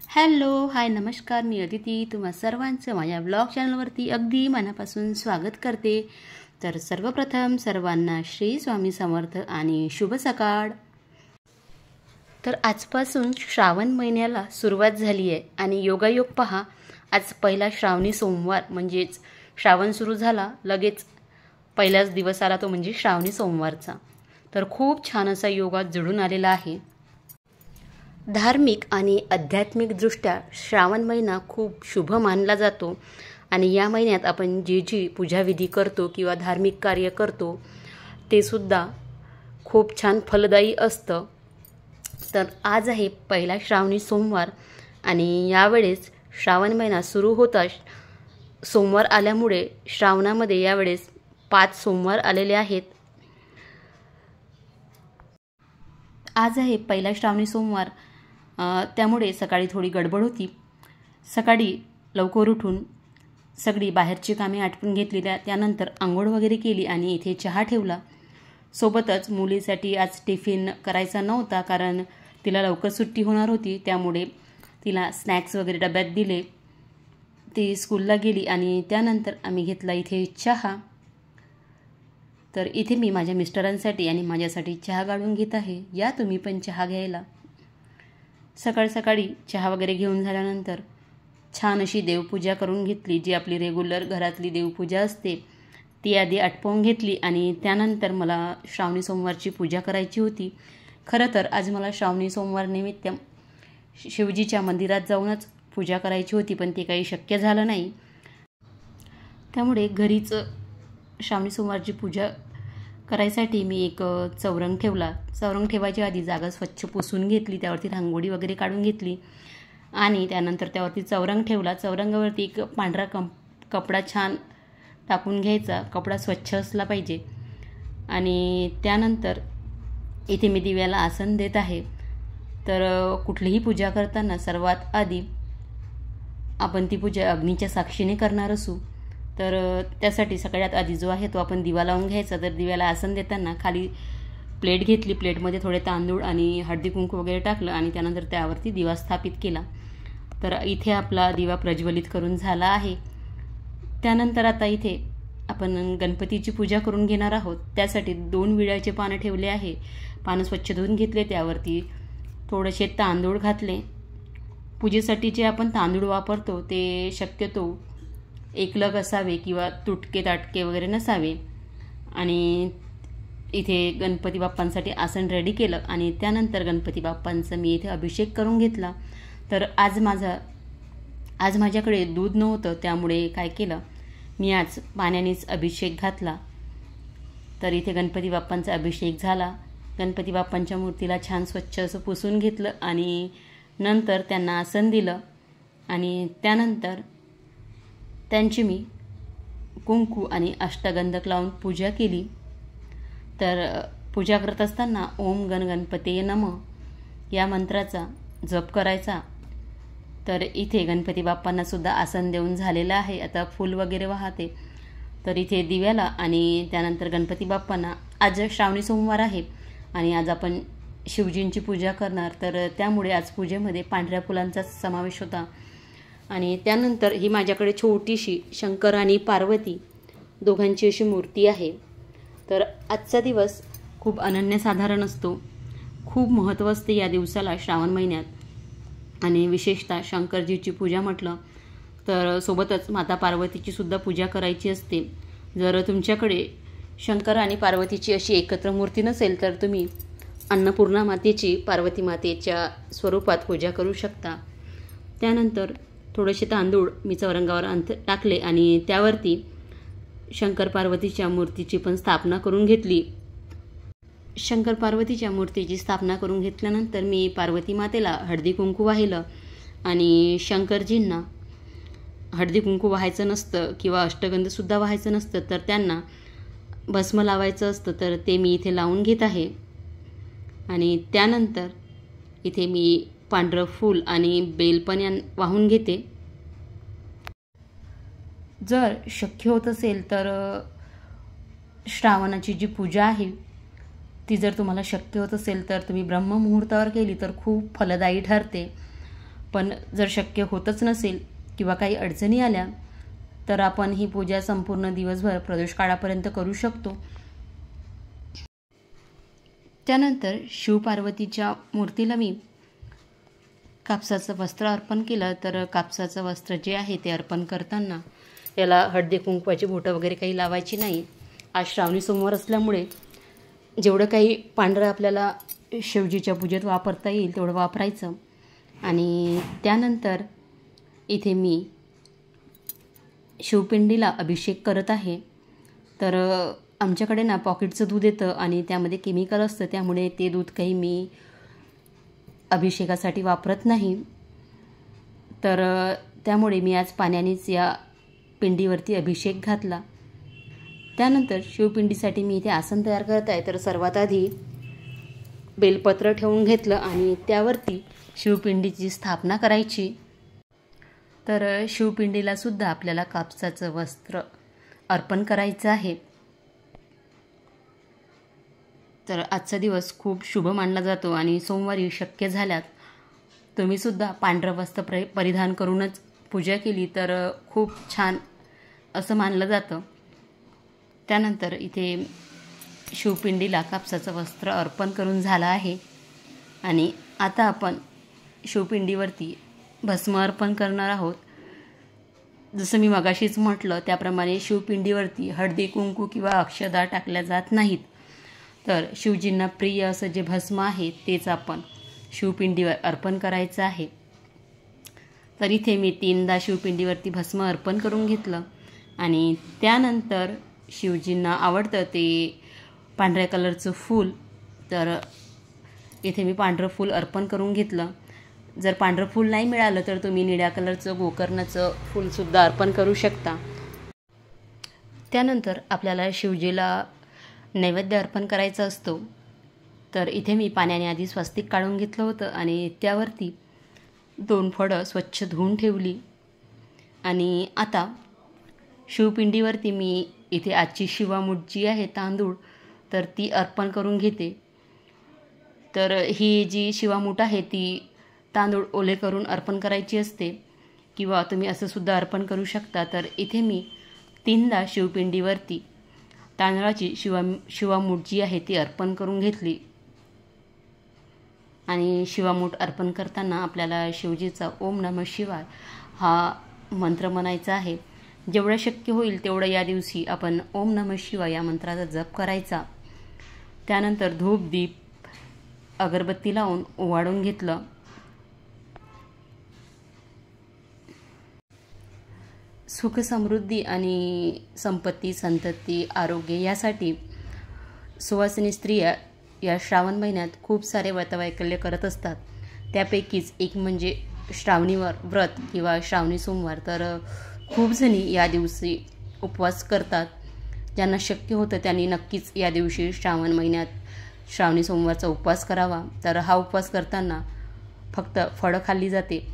Hello, हाय, नमस्कार. मी अदिती तुम्हा सर्वांचं माझ्या ब्लॉग चॅनलवरती अगदी मनापासून स्वागत करते. तर सर्वप्रथम सर्वांना श्री स्वामी समर्थ आणि शुभ सकाळ. तर आजपासून श्रावण महिन्याला सुरुवात झाली आहे आणि योगायोग पहा, आज पहिला श्रावणी सोमवार म्हणजेच श्रावण सुरू झाला, लगेच पहिलाच दिवस आला तो म्हणजे श्रावणी सोमवारचा. तर खूप छान असा योगा जुळून आलेला आहे. धार्मिक आणि आध्यात्मिकदृष्ट्या श्रावण महिना खूप शुभ मानला जातो आणि या महिन्यात आपण जी पूजाविधी करतो किंवा धार्मिक कार्य करतो ते सुद्धा खूप छान फलदायी असतं. तर आज आहे पहिला श्रावणी सोमवार आणि यावेळेस श्रावण महिना सुरू होताच सोमवार आल्यामुळे श्रावणामध्ये यावेळेस 5 सोमवार आलेले आहेत. आज आहे पहिला श्रावणी सोमवार, त्यामुळे सकाळी थोडी गडबड होती. सकाळी लवकर उठून सगळी बाहेरची कामे आटपून घेतली, त्यानंतर आंघोळ वगैरे केली आणि इथे चहा ठेवला. सोबतच मुलीसाठी आज टिफिन करायचा नव्हता कारण तिला लवकर सुट्टी होणार होती, त्यामुळे तिला स्नॅक्स वगैरे डब्यात दिले. ती स्कूलला गेली आणि त्यानंतर आम्ही घेतला इथे चहा. तर इथे मी माझ्या मिस्टरांसाठी आणि माझ्यासाठी चहा गाळून घेत आहे. या तुम्ही पण चहा घ्यायला. सकाळी चहा वगैरे घेऊन झाल्यानंतर छान अशी देवपूजा करून घेतली. जी आपली रेग्युलर घरातली देवपूजा असते ती आधी आटपवून घेतली आणि त्यानंतर मला श्रावणी सोमवारची पूजा करायची होती. खरं तर आज मला श्रावणी सोमवार निमित्त शिवजीच्या मंदिरात जाऊनच पूजा करायची होती, पण ते काही शक्य झालं नाही. त्यामुळे घरीच श्रावणी सोमवारची पूजा करायसाठी मी एक चौरंग ठेवला. चौरंग ठेवायच्या आधी जागा स्वच्छ पुसून घेतली, त्यावरती रांगोळी वगैरे काढून घेतली आणि त्यानंतर त्यावरती चौरंग ठेवला. चौरंगावरती एक पांढरा कपडा छान टाकून घ्यायचा. कपडा स्वच्छ असला पाहिजे. आणि त्यानंतर इथे मी दिव्याला आसन देत आहे. तर कुठलीही पूजा करताना सर्वात आधी आपण ती पूजा अग्नीच्या साक्षीने करणार असू, तर त्यासाठी सगळ्यात आधी जो आहे तो आपण दिवा लावून घ्यायचा. तर दिव्याला आसन देताना खाली प्लेट घेतली, प्लेटमध्ये थोडे तांदूळ आणि हळदी कुंकू वगैरे टाकलं आणि त्यानंतर त्यावरती दिवा स्थापित केला. तर इथे आपला दिवा प्रज्वलित करून झाला आहे. त्यानंतर आता इथे आपण गणपतीची पूजा करून घेणार आहोत. त्यासाठी 2 विड्याचे पानं ठेवले आहे. पानं स्वच्छ धुवून घेतले, त्यावरती थोडेसे तांदूळ घातले. पूजेसाठी जे आपण तांदूळ वापरतो ते शक्यतो एकलग असावे किंवा तुटके ताटके वगैरे नसावे. आणि इथे गणपती बाप्पांसाठी आसन रेडी केलं आणि त्यानंतर गणपती बाप्पांचा मी इथे अभिषेक करून घेतला. तर आज माझ्याकडे दूध नव्हतं, त्यामुळे काय केलं, मी आज पाण्यानेच अभिषेक घातला. तर इथे गणपती बाप्पांचा अभिषेक झाला. गणपती बाप्पांच्या मूर्तीला छान स्वच्छ असं पुसून घेतलं आणि नंतर त्यांना आसन दिलं आणि त्यानंतर त्यांची मी कुंकू आणि अष्टगंधक लावून पूजा केली. तर पूजा करत असताना ओम गण गणपते नमः या मंत्राचा जप करायचा. तर इथे गणपती बाप्पांना सुद्धा आसन देऊन झालेलं आहे. आता फूल वगैरे वाहते. तर इथे दिव्याला आणि त्यानंतर गणपती बाप्पांना आज श्रावणी सोमवार आहे आणि आज आपण शिवजींची पूजा करणार, तर त्यामुळे आज पूजेमध्ये पांढऱ्या फुलांचा समावेश होता. आणि त्यानंतर ही माझ्याकडे छोटीशी शंकर आणि पार्वती दोघांची अशी मूर्ती आहे. तर आजचा दिवस खूप अनन्यसाधारण असतो. खूप महत्त्व असते या दिवसाला श्रावण महिन्यात आणि विशेषतः शंकरजीची पूजा म्हटलं तर सोबतच माता पार्वतीची सुद्धा पूजा करायची असते. जर तुमच्याकडे शंकर आणि पार्वतीची अशी एकत्र मूर्ती नसेल तर तुम्ही अन्नपूर्णा मातेची पार्वती मातेच्या स्वरूपात पूजा करू शकता. त्यानंतर थोडेसे तांदूळ मी चौरंगावर टाकले आणि त्यावरती शंकर पार्वतीच्या मूर्तीची पण स्थापना करून घेतली. शंकर पार्वतीच्या मूर्तीची स्थापना करून घेतल्यानंतर मी पार्वती मातेला हळदी कुंकू वाहिलं आणि शंकरजींना हळदी कुंकू वाहायचं नसतं किंवा अष्टगंधसुद्धा वाहायचं नसतं, तर त्यांना भस्म लावायचं असतं. तर ते मी इथे लावून घेत आहे. आणि त्यानंतर इथे मी पांढरं फूल आणि बेलपण वाहून घेते. जर शक्य होत असेल तर श्रावणाची जी पूजा आहे ती जर तुम्हाला शक्य होत असेल तर तुम्ही ब्रह्ममुहूर्तावर केली तर खूप फलदायी ठरते. पण जर शक्य होतच नसेल किंवा काही अडचणी आल्या तर आपण ही पूजा संपूर्ण दिवसभर प्रदोष काळापर्यंत करू शकतो. त्यानंतर शिवपार्वतीच्या मूर्तीला मी कापसाचं वस्त्र अर्पण केलं. तर कापसाचं वस्त्र जे आहे ते अर्पण करताना याला हळदी कुंकवाची बोटं वगैरे काही लावायची नाही. आज श्रावणी सोमवार असल्यामुळे जेवढं काही पांढरं आपल्याला शिवजीच्या पूजेत वापरता येईल तेवढं वापरायचं. आणि त्यानंतर इथे मी शिवपिंडीला अभिषेक करत आहे. तर आमच्याकडे ना पॉकेटचं दूध येतं आणि त्यामध्ये केमिकल असतं, त्यामुळे ते दूध काही मी अभिषेकासाठी वापरत नाही. तर त्यामुळे मी आज पाण्यानेच या पिंडीवरती अभिषेक घातला. त्यानंतर शिवपिंडीसाठी मी इथे आसन तयार करत आहे. तर सर्वात आधी बेलपत्र ठेवून घेतलं आणि त्यावरती शिवपिंडीची स्थापना करायची. तर शिवपिंडीला सुद्धा आपल्याला कापसाचं वस्त्र अर्पण करायचं आहे. तर आजचा दिवस खूप शुभ मानला जातो आणि सोमवारी शक्य झाल्यास तुम्हीसुद्धा पांढरं वस्त्र परिधान करूनच पूजा केली तर खूप छान असं मानलं जातं. त्यानंतर इथे शिवपिंडीला कापसाचं वस्त्र अर्पण करून झालं आहे आणि आता आपण शिवपिंडीवरती भस्म अर्पण करणार आहोत. जसं मी मगाशीच म्हटलं त्याप्रमाणे शिवपिंडीवरती हळदी कुंकू किंवा अक्षदा टाकल्या जात नाहीत. तर शिवजींना प्रिय असं जे भस्म आहे तेच आपण शिवपिंडीवर अर्पण करायचं आहे. तर इथे मी 3दा शिवपिंडीवरती भस्म अर्पण करून घेतलं आणि त्यानंतर शिवजींना आवडतं ते पांढऱ्या कलरचं फूल. तर इथे मी पांढरं फूल अर्पण करून घेतलं. जर पांढरं फूल नाही मिळालं तर तुम्ही निळ्या कलरचं गोकर्णाचं फूलसुद्धा अर्पण करू शकता. त्यानंतर आपल्याला शिवजीला नैवेद्य अर्पण करायचा असतो. तर इथे मी पाण्याने आधी स्वस्तिक काढून घेतलं होतं आणि त्यावरती 2 फळं स्वच्छ धुवून ठेवली. आणि आता शिवपिंडीवरती मी इथे आजची शिवामूठ जी आहे तांदूळ तर ती अर्पण करून घेते. तर ही जी शिवामूठ आहे ती तांदूळ ओले करून अर्पण करायची असते किंवा तुम्ही असं सुद्धा अर्पण करू शकता. तर इथे मी 3दा शिवपिंडीवरती तांदळाची शिवामूठ जी आहे ती अर्पण करून घेतली. आणि शिवामूठ अर्पण करताना आपल्याला शिवजीचा ओम नमः शिवाय हा मंत्र म्हणायचा आहे. जेवढं शक्य होईल तेवढं या दिवशी आपण ओम नमः शिवाय या मंत्राचा जप करायचा. त्यानंतर धूप दीप अगरबत्ती लावून ओवाळून घेतलं. सुख समृद्धी आणि संपत्ती संतती आरोग्य यासाठी सुवासिनी स्त्रिया या श्रावण महिन्यात खूप सारे व्रतवैकल्य करत असतात. त्यापैकीच एक म्हणजे श्रावणीवर व्रत किंवा श्रावणी सोमवार. तर खूप जणी या दिवशी उपवास करतात. ज्यांना शक्य होतं त्यांनी नक्कीच या दिवशी श्रावण महिन्यात श्रावणी सोमवारचा उपवास करावा. तर हा उपवास करताना फक्त फळं खाल्ली जाते,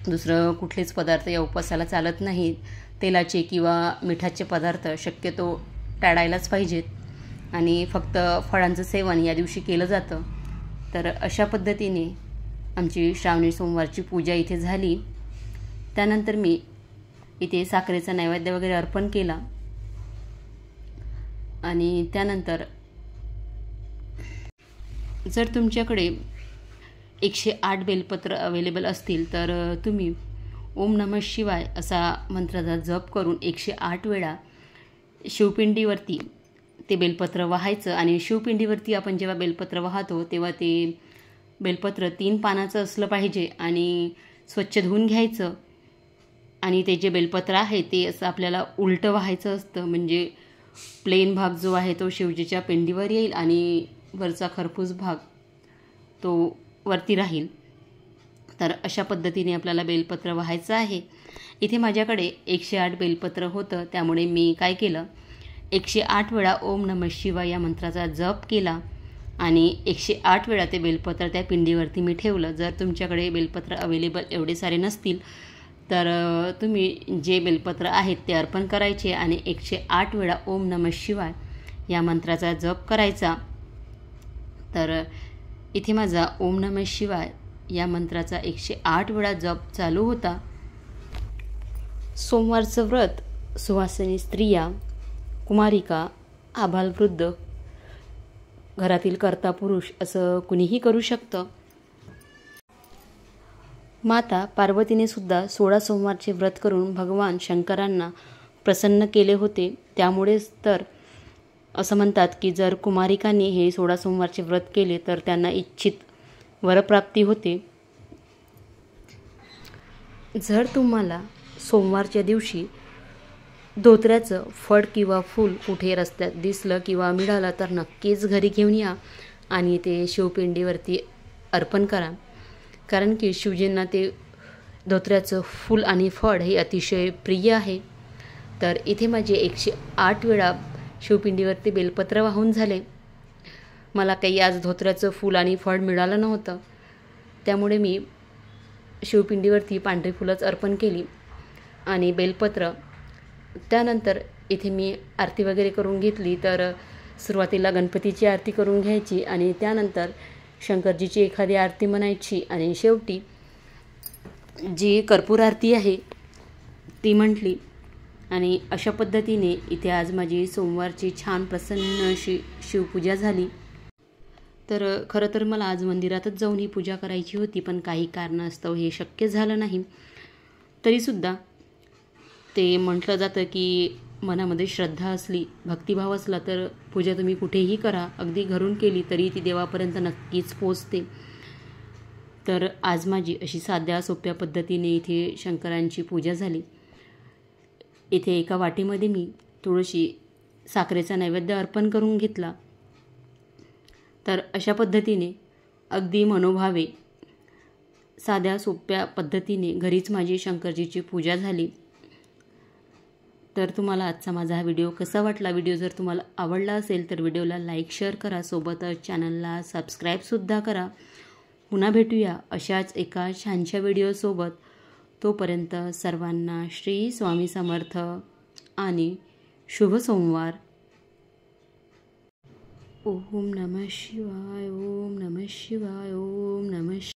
दुसरं कुठलेच पदार्थ या उपवासाला चालत नाहीत. तेलाचे किंवा मिठाचे पदार्थ शक्यतो टाळायलाच पाहिजेत आणि फक्त फळांचं सेवन या दिवशी केलं जातं. तर अशा पद्धतीने आमची श्रावणी सोमवारची पूजा इथे झाली. त्यानंतर मी इथे साखरेचा नैवेद्य वगैरे अर्पण केला आणि त्यानंतर जर तुमच्याकडे 108 बेलपत्र अवेलेबल असतील तर तुम्ही ओम नमः शिवाय असा मंत्राचा जप करून 108 वेळा शिवपिंडीवरती ते बेलपत्र वाहायचं. आणि शिवपिंडीवरती आपण जेव्हा बेलपत्र वाहतो तेव्हा ते बेलपत्र 3 पानाचं असलं पाहिजे आणि स्वच्छ धुवून घ्यायचं. आणि ते जे बेलपत्र आहे ते असं आपल्याला उलटं वाहायचं असतं, म्हणजे प्लेन भाग जो आहे तो शिवजीच्या पिंडीवर येईल आणि वरचा खरपूस भाग तो वरती राहील. तर अशा पद्धतीने आपल्याला बेलपत्र वाहायचं आहे. इथे माझ्याकडे 108 बेलपत्र होतं, त्यामुळे मी काय केलं 108 वेळा ओम नमः शिवाय या मंत्राचा जप केला आणि 108 वेळा ते बेलपत्र त्या पिंडीवरती मी ठेवलं. जर तुमच्याकडे बेलपत्र अवेलेबल एवढे सारे नसतील तर तुम्ही जे बेलपत्र आहेत ते अर्पण करायचे आणि 108 वेळा ओम नमः शिवाय या मंत्राचा जप करायचा. तर इथे माझा ओम नमः शिवाय या मंत्राचा 108 वेळा जप चालू होता. सोमवारचं व्रत सुवासिनी स्त्रिया, कुमारिका, आबालवृद्ध, घरातील कर्ता पुरुष असं कुणीही करू शकतं. माता पार्वतीने सुद्धा 16 सोमवारचे व्रत करून भगवान शंकरांना प्रसन्न केले होते. त्यामुळेच तर असं म्हणतात की जर कुमारिकांनी हे 16 सोमवारचे व्रत केले तर त्यांना इच्छित वरप्राप्ती होते. जर तुम्हाला सोमवारच्या दिवशी धोत्र्याचं फळ किंवा फूल कुठे रस्त्यात दिसलं किंवा मिळालं तर नक्कीच घरी घेऊन या आणि ते शिवपिंडीवरती अर्पण करा. कारण की शिवजींना ते धोत्र्याचं फूल आणि फळ हे अतिशय प्रिय आहे. तर इथे माझे 108 वेळा शिवपिंडीवरती बेलपत्र वाहून झाले. मला काही आज धोत्र्याचं फूल आणि फळ मिळालं नव्हतं, त्यामुळे मी शिवपिंडीवरती पांढरी फुलंच अर्पण केली आणि बेलपत्र. त्यानंतर इथे मी आरती वगैरे करून घेतली. तर सुरुवातीला गणपतीची आरती करून घ्यायची आणि त्यानंतर शंकरजीची एखादी आरती म्हणायची आणि शेवटी जी कर्पूर आरती आहे ती म्हटली. आणि अशा पद्धतीने इथे आज माझी सोमवारची छान प्रसन्न अशी शिवपूजा झाली. तर खरं तर मला आज मंदिरातच जाऊन ही पूजा करायची होती, पण काही कारणास्तव हे शक्य झालं नाही. तरीसुद्धा ते म्हटलं जातं की मनामध्ये श्रद्धा असली, भक्तिभाव असला तर पूजा तुम्ही कुठेही करा, अगदी घरून केली तरी ती देवापर्यंत नक्कीच पोचते. तर आज माझी अशी साध्या सोप्या पद्धतीने इथे शंकरांची पूजा झाली. इथे एका वाटीमध्ये मी थोडीशी साखरेचा नैवेद्य अर्पण करून घेतला. तर अशा पद्धतीने अगदी मनोभावे साध्या सोप्या पद्धतीने घरीच माझी शंकरजीची पूजा झाली. तर तुम्हाला आजचा माझा हा व्हिडिओ कसा वाटला? व्हिडिओ जर तुम्हाला आवडला असेल तर व्हिडिओला लाईक शेअर करा, सोबतच चॅनलला सबस्क्राईबसुद्धा करा. पुन्हा भेटूया अशाच एका छानशा व्हिडिओसोबत. तोपर्यंत सर्वांना श्री स्वामी समर्थ आणि शुभ सोमवार. ओम नमः शिवाय, ओम नमः शिवाय, ओम नमः